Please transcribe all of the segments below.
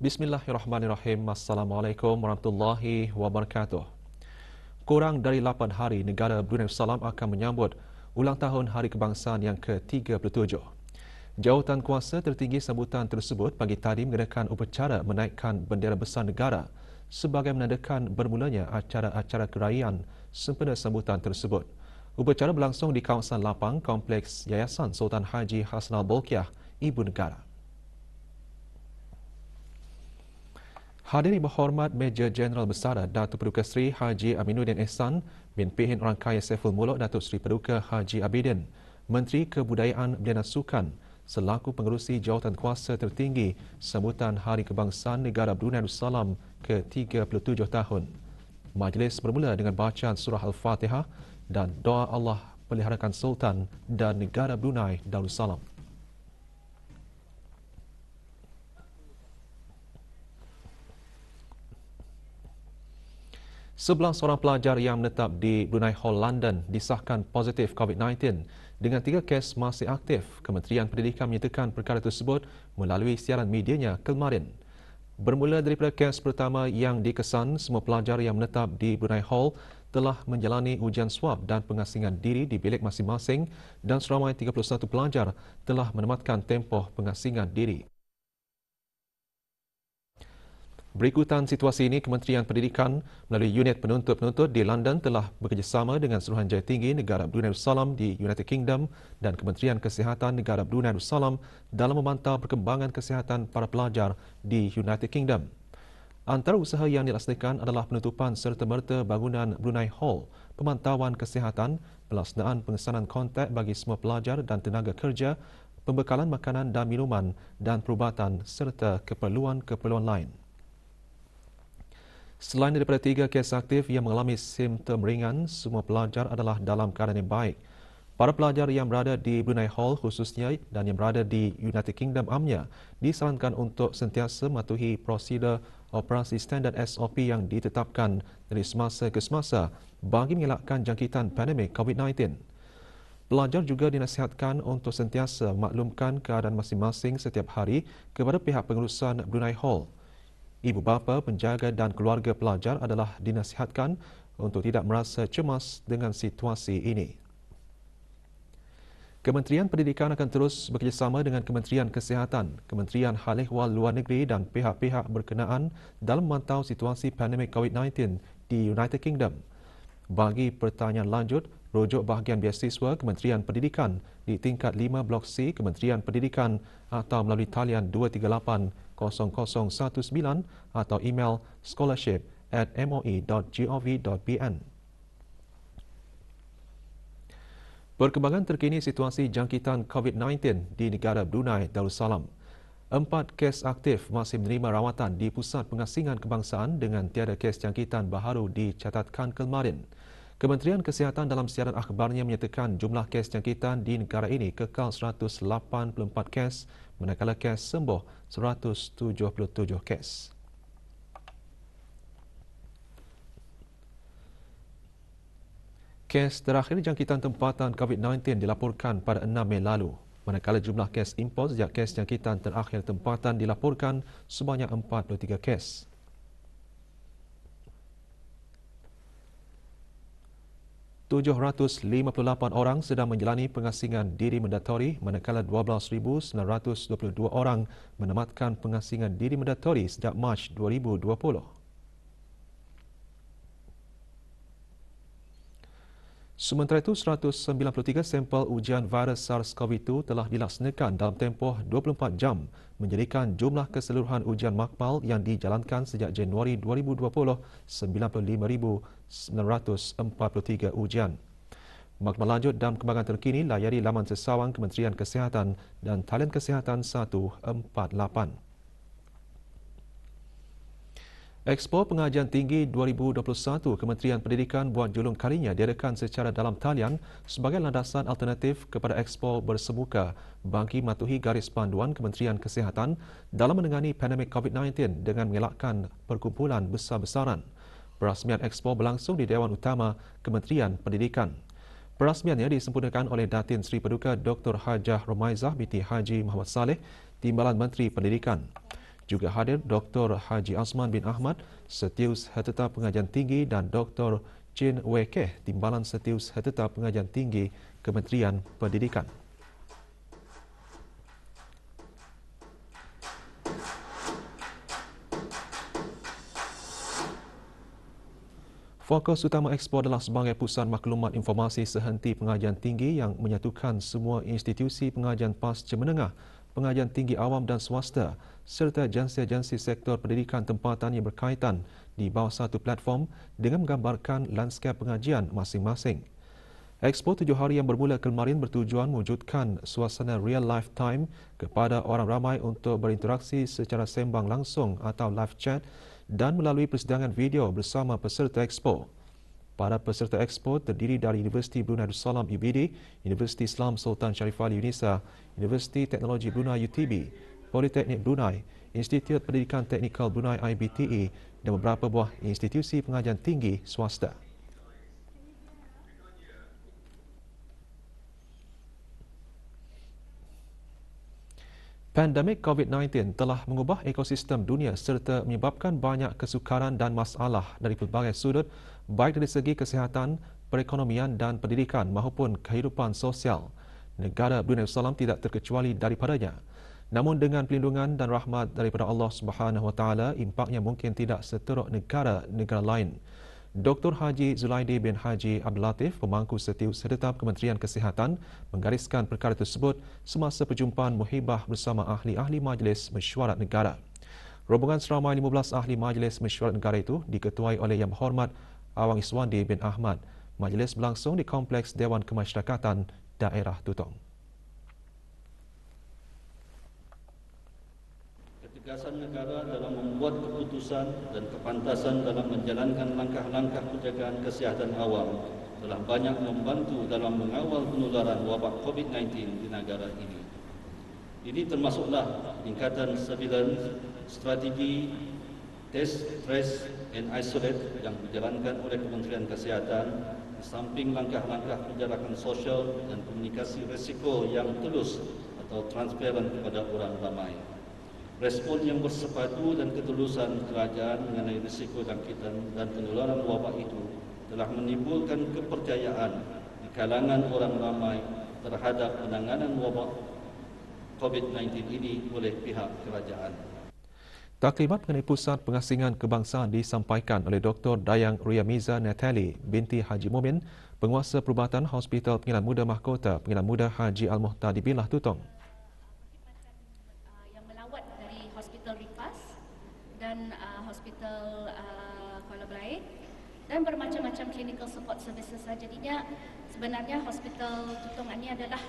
Bismillahirrahmanirrahim. Assalamualaikum warahmatullahi wabarakatuh. Kurang dari 8 hari, negara Brunei Darussalam akan menyambut ulang tahun Hari Kebangsaan yang ke-37. Jawatan kuasa tertinggi sambutan tersebut pagi tadi mengadakan upacara menaikkan bendera besar negara sebagai menandakan bermulanya acara-acara kerajaan sempena sambutan tersebut. Upacara berlangsung di kawasan lapang Kompleks Yayasan Sultan Haji Hassanal Bolkiah, Ibu Negara. Hadirin berhormat Major Jeneral Besar Datuk Paduka Seri Haji Aminuddin Ehsan bin Pihin Orang Kaya Saiful Muluk Datuk Seri Paduka Haji Abidin, Menteri Kebudayaan Belia dan Sukan selaku pengerusi jawatan kuasa tertinggi sambutan Hari Kebangsaan Negara Brunei Darussalam ke-37 tahun. Majlis bermula dengan bacaan surah Al-Fatihah dan doa Allah peliharakan Sultan dan negara Brunei Darussalam. Sebelah seorang pelajar yang menetap di Brunei Hall London disahkan positif COVID-19 dengan 3 kes masih aktif. Kementerian Pendidikan menyatakan perkara tersebut melalui siaran medianya kemarin. Bermula daripada kes pertama yang dikesan, semua pelajar yang menetap di Brunei Hall telah menjalani ujian swab dan pengasingan diri di bilik masing-masing dan seramai 31 pelajar telah menematkan tempoh pengasingan diri. Berikutan situasi ini, Kementerian Pendidikan melalui unit penuntut-penuntut di London telah bekerjasama dengan Suruhanjaya Tinggi Negara Brunei Darussalam di United Kingdom dan Kementerian Kesihatan Negara Brunei Darussalam dalam memantau perkembangan kesihatan para pelajar di United Kingdom. Antara usaha yang dilaksanakan adalah penutupan serta-merta bangunan Brunei Hall, pemantauan kesihatan, pelaksanaan pengesanan kontak bagi semua pelajar dan tenaga kerja, pembekalan makanan dan minuman dan perubatan serta keperluan-keperluan lain. Selain daripada 3 kes aktif yang mengalami simptom ringan, semua pelajar adalah dalam keadaan yang baik. Para pelajar yang berada di Brunei Hall khususnya dan yang berada di United Kingdom amnya disarankan untuk sentiasa mematuhi prosedur operasi standard SOP yang ditetapkan dari semasa ke semasa bagi mengelakkan jangkitan pandemik COVID-19. Pelajar juga dinasihatkan untuk sentiasa memaklumkan keadaan masing-masing setiap hari kepada pihak pengurusan Brunei Hall. Ibu bapa, penjaga dan keluarga pelajar adalah dinasihatkan untuk tidak merasa cemas dengan situasi ini. Kementerian Pendidikan akan terus bekerjasama dengan Kementerian Kesihatan, Kementerian Hal Ehwal Luar Negeri dan pihak-pihak berkenaan dalam memantau situasi pandemik COVID-19 di United Kingdom. Bagi pertanyaan lanjut, rujuk bahagian beasiswa Kementerian Pendidikan di tingkat 5 Blok C Kementerian Pendidikan atau melalui talian 238-0019 atau email scholarship@moi.gov.bn. Perkembangan terkini situasi jangkitan COVID-19 di negara Brunei Darussalam. 4 kes aktif masih menerima rawatan di Pusat Pengasingan Kebangsaan dengan tiada kes jangkitan baharu dicatatkan kemarin. Kementerian Kesihatan dalam siaran akhbarnya menyatakan jumlah kes jangkitan di negara ini kekal 184 kes, manakala kes sembuh 177 kes. Kes terakhir jangkitan tempatan COVID-19 dilaporkan pada 6 Mei lalu, manakala jumlah kes import sejak kes jangkitan terakhir tempatan dilaporkan sebanyak 43 kes. .758 orang sedang menjalani pengasingan diri mandatori, manakala 12,922 orang menamatkan pengasingan diri mandatori sejak Mac 2020. Sementara itu, 193 sampel ujian virus SARS-CoV-2 telah dilaksanakan dalam tempoh 24 jam, menjadikan jumlah keseluruhan ujian makmal yang dijalankan sejak Januari 2020 95,943 ujian. Maklumat lanjut dan perkembangan terkini layari laman sesawang Kementerian Kesihatan dan talian Kesihatan 148. Expo Pengajian Tinggi 2021 Kementerian Pendidikan buat julung kalinya diadakan secara dalam talian sebagai landasan alternatif kepada Expo bersemuka bagi mematuhi garis panduan Kementerian Kesihatan dalam menangani pandemik COVID-19 dengan mengelakkan perkumpulan besar-besaran. Perasmian Expo berlangsung di Dewan Utama Kementerian Pendidikan. Perasmiannya disempurnakan oleh Datin Seri Paduka Dr. Hajah Romaizah binti Haji Muhammad Saleh, Timbalan Menteri Pendidikan. Juga hadir Dr. Haji Azman bin Ahmad, Setiausaha Pengajian Tinggi dan Dr. Chin Wei Keh, Timbalan Setiausaha Pengajian Tinggi Kementerian Pendidikan. Fokus utama Expo adalah sebagai pusat maklumat informasi sehenti pengajian tinggi yang menyatukan semua institusi pengajian pasca menengah, pengajian tinggi awam dan swasta serta agensi-agensi sektor pendidikan tempatan yang berkaitan di bawah satu platform dengan menggambarkan lanskap pengajian masing-masing. Expo 7 hari yang bermula kemarin bertujuan mewujudkan suasana real life time kepada orang ramai untuk berinteraksi secara sembang langsung atau live chat dan melalui persidangan video bersama peserta Expo. Para peserta Expo terdiri dari Universiti Brunei Darussalam UBD, Universiti Islam Sultan Sharif Ali Unisa, Universiti Teknologi Brunei UTB, Politeknik Brunei, Institut Pendidikan Teknikal Brunei IBTE dan beberapa buah institusi pengajian tinggi swasta. Pandemik COVID-19 telah mengubah ekosistem dunia serta menyebabkan banyak kesukaran dan masalah dari pelbagai sudut, baik dari segi kesihatan, perekonomian dan pendidikan maupun kehidupan sosial. Negara Brunei Darussalam tidak terkecuali daripadanya. Namun dengan perlindungan dan rahmat daripada Allah Subhanahu Wa Taala, impaknya mungkin tidak seteruk negara-negara lain. Dr. Haji Zulaidi bin Haji Abdul Latif, pemangku Setiausaha Kementerian Kesihatan, menggariskan perkara tersebut semasa perjumpaan muhibah bersama ahli-ahli Majlis Mesyuarat Negara. Rombongan seramai 15 ahli Majlis Mesyuarat Negara itu diketuai oleh Yang Berhormat Awang Iswandi bin Ahmad. Majlis berlangsung di Kompleks Dewan Kemasyarakatan Daerah Tutong. Ketegasan negara dalam membuat keputusan dan kepantasan dalam menjalankan langkah-langkah penjagaan kesihatan awam telah banyak membantu dalam mengawal penularan wabak COVID-19 di negara ini. Ini termasuklah tingkatan surveillance, strategi, test, trace and isolate yang dijalankan oleh Kementerian Kesihatan di samping langkah-langkah penjarakan sosial dan komunikasi risiko yang tulus atau transparan kepada orang ramai. Respon yang bersepadu dan ketulusan kerajaan mengenai risiko jangkitan dan penularan wabak itu telah menimbulkan kepercayaan di kalangan orang ramai terhadap penanganan wabak COVID-19 ini oleh pihak kerajaan. Taklimat mengenai Pusat Pengasingan Kebangsaan disampaikan oleh Dr. Dayang Riyamiza Natali binti Haji Mumin, Penguasa Perubatan Hospital Pengilan Muda Mahkota Pengilan Muda Haji Al-Muhtadi Billah Tutong. Dan hospital Kuala Belait dan bermacam-macam clinical support services. Jadinya sebenarnya hospital Tutong ini adalah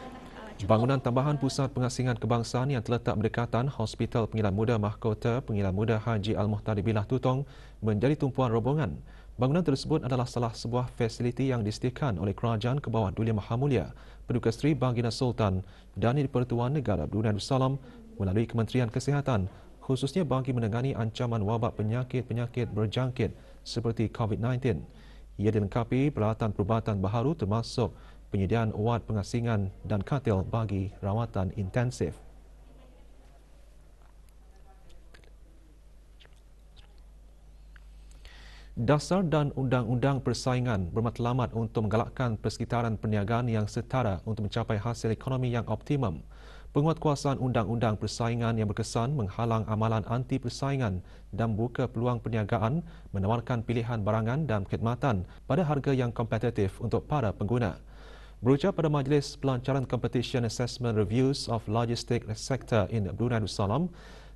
bangunan tambahan Pusat Pengasingan Kebangsaan yang terletak berdekatan Hospital Pengilan Muda Mahkota Pengilan Muda Haji Al-Muhtadi Billah Tutong menjadi tumpuan rombongan. Bangunan tersebut adalah salah sebuah fasiliti yang disediakan oleh kerajaan ke bawah Duli Maha Mulia Paduka Seri Baginda Sultan dan di-Pertuan Negara Brunei Darussalam melalui Kementerian Kesihatan, khususnya bagi menangani ancaman wabak penyakit-penyakit berjangkit seperti COVID-19. Ia dilengkapi peralatan perubatan baharu termasuk penyediaan wad pengasingan dan katil bagi rawatan intensif. Dasar dan undang-undang persaingan bermatlamat untuk menggalakkan persekitaran perniagaan yang setara untuk mencapai hasil ekonomi yang optimum. Penguatkuasaan undang-undang persaingan yang berkesan menghalang amalan anti persaingan dan membuka peluang perniagaan menawarkan pilihan barangan dan khidmatan pada harga yang kompetitif untuk para pengguna. Berucap pada Majlis Pelancaran Competition Assessment Reviews of Logistic Sector in Brunei Darussalam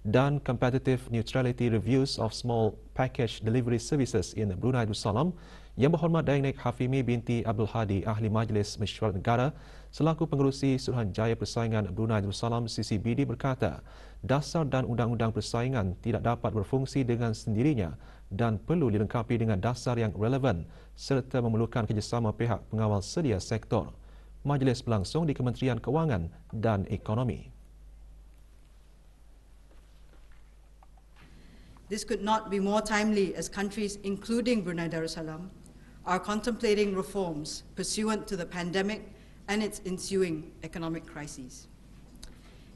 dan Competitive Neutrality Reviews of Small Package Delivery Services in Brunei Darussalam, Yang Berhormat Dayang Nik Hafimi binti Abdul Hadi, Ahli Majlis Mesyuarat Negara selaku pengerusi Suruhanjaya Persaingan Brunei Darussalam CCBD berkata, dasar dan undang-undang persaingan tidak dapat berfungsi dengan sendirinya dan perlu dilengkapi dengan dasar yang relevan serta memerlukan kerjasama pihak pengawal sedia sektor. Majlis berlangsung di Kementerian Kewangan dan Ekonomi. This could not be more timely as countries, including Brunei Darussalam, are contemplating reforms pursuant to the pandemic and its ensuing economic crises.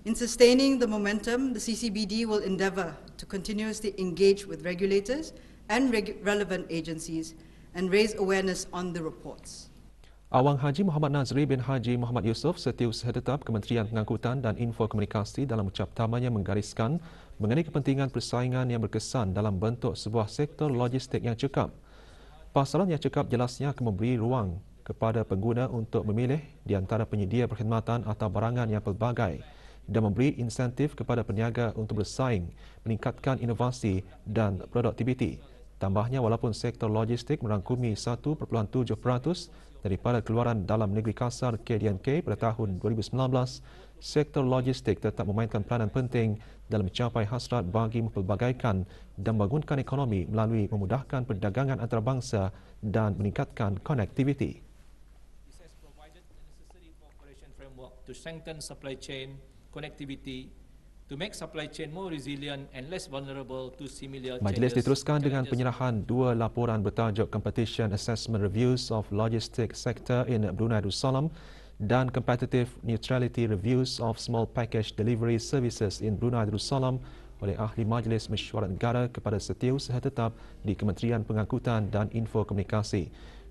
In sustaining the momentum, the CCBD will endeavour to continuously engage with regulators and relevant agencies and raise awareness on the reports. Awang Haji Muhammad Nazri bin Haji Muhammad Yusof, Setiausaha Tetap Kementerian Pengangkutan dan Infokomunikasi dalam ucap tamanya menggariskan mengenai kepentingan persaingan yang berkesan dalam bentuk sebuah sektor logistik yang cekap. Pasaran yang cekap jelasnya akan memberi ruang kepada pengguna untuk memilih di antara penyedia perkhidmatan atau barangan yang pelbagai dan memberi insentif kepada peniaga untuk bersaing, meningkatkan inovasi dan produktiviti. Tambahnya, walaupun sektor logistik merangkumi 1.7% daripada keluaran dalam negeri kasar KDNK pada tahun 2019, sektor logistik tetap memainkan peranan penting dalam mencapai hasrat bagi mempelbagaikan dan membangunkan ekonomi melalui memudahkan perdagangan antarabangsa dan meningkatkan konektiviti. This has provided the necessary cooperation framework to strengthen supply chain connectivity, to make supply chain more resilient and less vulnerable to similar Majlis changes. diteruskan dengan penyerahan dua laporan bertajuk Competition Assessment Reviews of Logistics Sector in Brunei Darussalam dan Competitive Neutrality Reviews of Small Package Delivery Services in Brunei Darussalam oleh Ahli Majlis Mesyuarat Negara kepada Setiausaha Tetap di Kementerian Pengangkutan dan Infokomunikasi.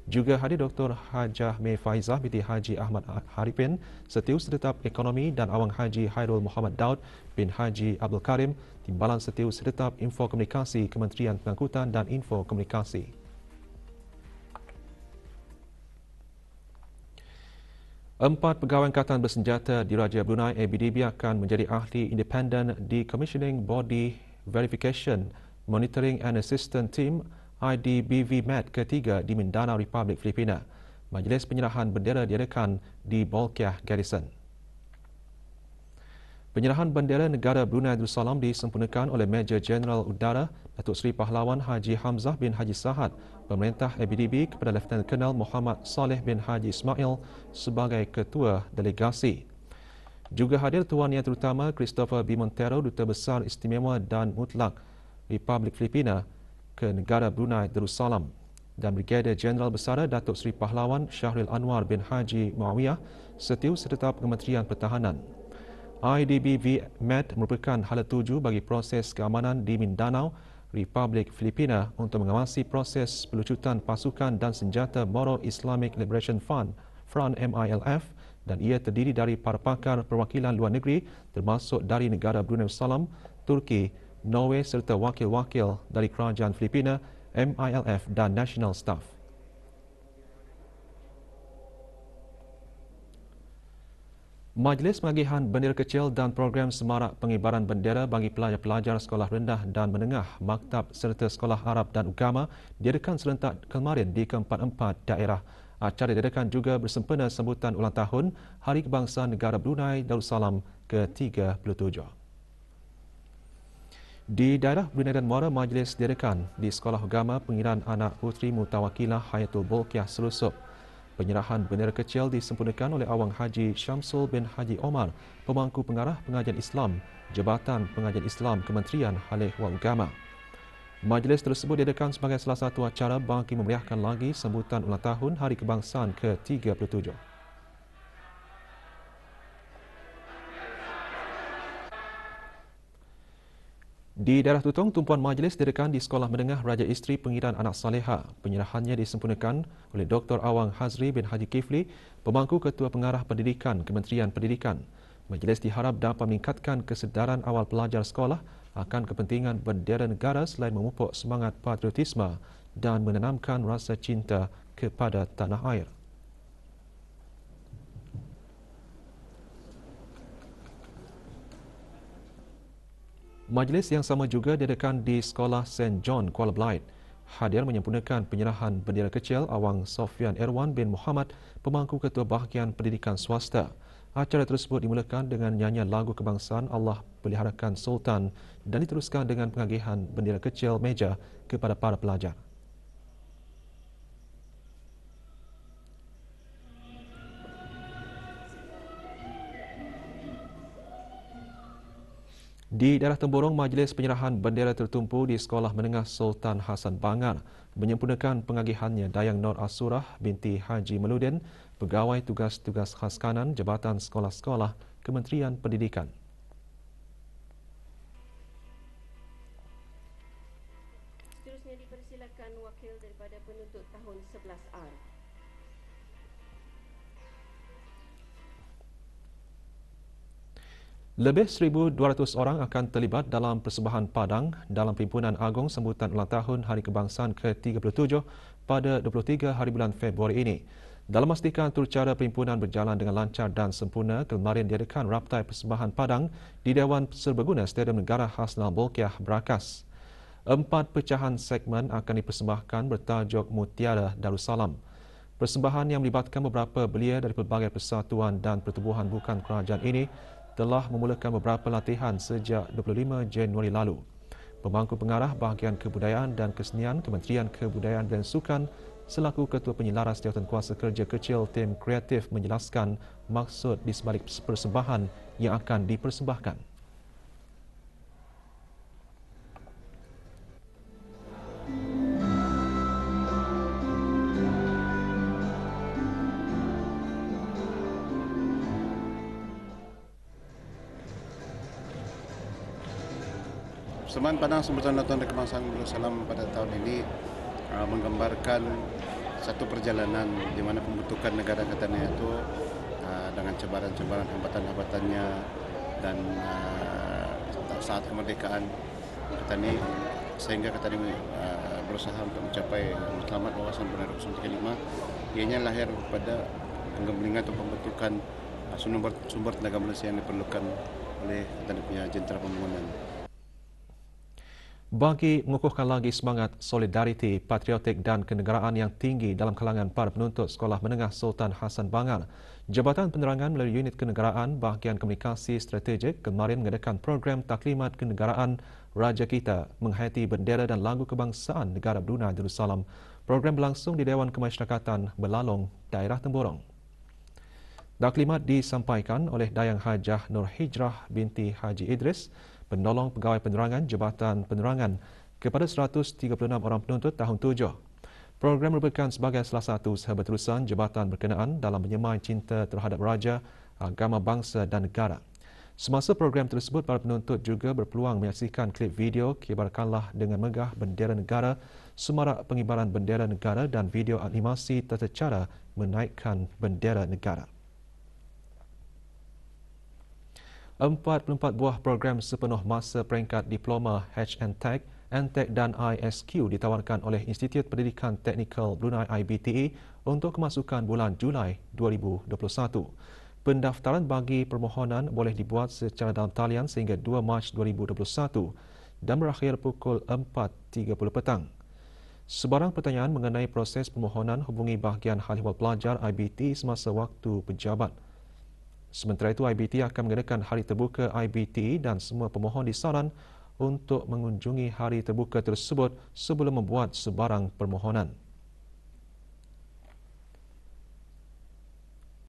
Juga hadir Dr. Hajah Mei Faizah binti Haji Ahmad Haripin, Setiausaha Tetap Ekonomi dan Awang Haji Hairul Muhammad Daud bin Haji Abdul Karim, Timbalan Setiausaha Tetap Infokomunikasi Kementerian Pengangkutan dan Infokomunikasi. Empat pegawai angkatan bersenjata Diraja Brunei ABDB akan menjadi ahli independen di Commissioning Body Verification Monitoring and Assistance Team IDBV MET ketiga di Mindanao, Republik Filipina. Majlis penyerahan bendera diadakan di Bolkiah Garrison. Penyerahan bendera negara Brunei Darussalam disempurnakan oleh Major Jeneral Udara Datuk Seri Pahlawan Haji Hamzah bin Haji Sahad, Pemerintah ABDB kepada Lieutenant Colonel Muhammad Saleh bin Haji Ismail sebagai Ketua Delegasi. Juga hadir Tuan Yang Terutama Christopher B. Montero, Duta Besar Istimewa dan Mutlak Republik Filipina ke negara Brunei Darussalam, dan Brigadier Jeneral Besara Datuk Seri Pahlawan Syahril Anwar bin Haji Muawiyah, Setiausaha Tetap Kementerian Pertahanan. IDBV MET merupakan hala tuju bagi proses keamanan di Mindanao, Republik Filipina untuk mengawasi proses pelucutan pasukan dan senjata Moro Islamic Liberation Front MILF, dan ia terdiri dari para pakar perwakilan luar negeri termasuk dari negara Brunei Darussalam, Turki, Norway serta wakil-wakil dari Kerajaan Filipina, MILF dan National Staff. Majlis Pengagihan Bendera Kecil dan Program Semarak Pengibaran Bendera bagi pelajar-pelajar sekolah rendah dan menengah, maktab serta sekolah Arab dan Agama diadakan serentak kemarin di keempat-empat daerah. Acara diadakan juga bersempena sambutan ulang tahun Hari Kebangsaan Negara Brunei Darussalam ke-37. Di daerah Brunei dan Muara, majlis diadakan di Sekolah Agama Pengiran Anak Puteri Mutawakilah Hayatul Bolkiah Serusup. Penyerahan bendera kecil disempurnakan oleh Awang Haji Syamsul bin Haji Omar, Pemangku Pengarah Pengajian Islam, Jabatan Pengajian Islam Kementerian Halih wal Agama. Majlis tersebut diadakan sebagai salah satu acara bagi memeriahkan lagi sambutan ulang tahun Hari Kebangsaan ke-37. Di daerah Tutong, tumpuan majlis diadakan di Sekolah Menengah Raja Isteri Pengiran Anak Saleha. Penyerahannya disempurnakan oleh Dr. Awang Hazri bin Haji Kifli, Pemangku Ketua Pengarah Pendidikan Kementerian Pendidikan. Majlis diharap dapat meningkatkan kesedaran awal pelajar sekolah akan kepentingan bendera negara selain memupuk semangat patriotisme dan menanamkan rasa cinta kepada tanah air. Majlis yang sama juga diadakan di Sekolah St. John, Kuala Belait. Hadir menyempurnakan penyerahan bendera kecil Awang Sofian Erwan bin Muhammad, Pemangku Ketua Bahagian Pendidikan Swasta. Acara tersebut dimulakan dengan nyanyian lagu kebangsaan Allah Peliharakan Sultan dan diteruskan dengan pengagihan bendera kecil meja kepada para pelajar. Di daerah Temburong, majlis penyerahan bendera tertumpu di Sekolah Menengah Sultan Hasan Bangar menyempurnakan pengagihannya Dayang Nur Asurah binti Haji Meludin, Pegawai Tugas-Tugas Khas Kanan Jabatan Sekolah-Sekolah Kementerian Pendidikan. Seterusnya dipersilakan wakil daripada penuntut tahun 11R. Lebih 1,200 orang akan terlibat dalam persembahan Padang dalam Perhimpunan Agong sambutan ulang tahun Hari Kebangsaan ke-37 pada 23 hari bulan Februari ini. Dalam memastikan turut-cara perhimpunan berjalan dengan lancar dan sempurna, kemarin diadakan raptai persembahan Padang di Dewan Serbaguna Stadium Negara Hasnal Bolkiah Berakas. 4 pecahan segmen akan dipersembahkan bertajuk Mutiara Darussalam. Persembahan yang melibatkan beberapa belia dari pelbagai persatuan dan pertubuhan bukan kerajaan ini telah memulakan beberapa latihan sejak 25 Januari lalu. Pemangku pengarah bahagian kebudayaan dan kesenian Kementerian Kebudayaan dan Sukan selaku Ketua Penyelaras Jawatankuasa Kerja Kecil Tim Kreatif menjelaskan maksud di sebalik persembahan yang akan dipersembahkan. Persembahan Padang sambutan ulang tahun Hari Kebangsaan Darussalam pada tahun ini menggambarkan satu perjalanan di mana pembentukan negara katanya itu dengan cabaran-cabaran, hambatan-hambatannya dan saat kemerdekaan katanya sehingga katanya berusaha untuk mencapai selamat wawasan Undang-Undang 35. Ianya lahir pada penggemblengan atau pembentukan sumber tenaga manusia yang diperlukan oleh katanya punya jentera pembangunan. Bagi mengukuhkan lagi semangat solidariti, patriotik dan kenegaraan yang tinggi dalam kalangan para penuntut Sekolah Menengah Sultan Hassan Bangar, Jabatan Penerangan melalui Unit Kenegaraan Bahagian Komunikasi Strategik kemarin mengadakan program taklimat kenegaraan Raja Kita menghayati bendera dan lagu kebangsaan negara Brunei Darussalam. Program berlangsung di Dewan Kemasyarakatan Belalong, Daerah Temburong. Taklimat disampaikan oleh Dayang Hajah Nur Hijrah binti Haji Idris, penolong pegawai penerangan Jabatan Penerangan kepada 136 orang penuntut tahun 7. Program merupakan sebagai salah satu usaha berterusan jabatan berkenaan dalam menyemai cinta terhadap raja, agama, bangsa dan negara. Semasa program tersebut, para penuntut juga berpeluang menyaksikan klip video Kibarkanlah dengan Megah Bendera Negara, semarak pengibaran bendera negara dan video animasi tata cara menaikkan bendera negara. 44 buah program sepenuh masa peringkat diploma HNTech, NTech dan ISQ ditawarkan oleh Institut Pendidikan Teknikal Brunei IBTE untuk kemasukan bulan Julai 2021. Pendaftaran bagi permohonan boleh dibuat secara dalam talian sehingga 2 Mac 2021 dan berakhir pukul 4.30 petang. Sebarang pertanyaan mengenai proses permohonan hubungi bahagian Hal Ehwal Pelajar IBTE semasa waktu pejabat. Sementara itu, IBTE akan mengadakan Hari Terbuka IBTE dan semua pemohon disaran untuk mengunjungi hari terbuka tersebut sebelum membuat sebarang permohonan.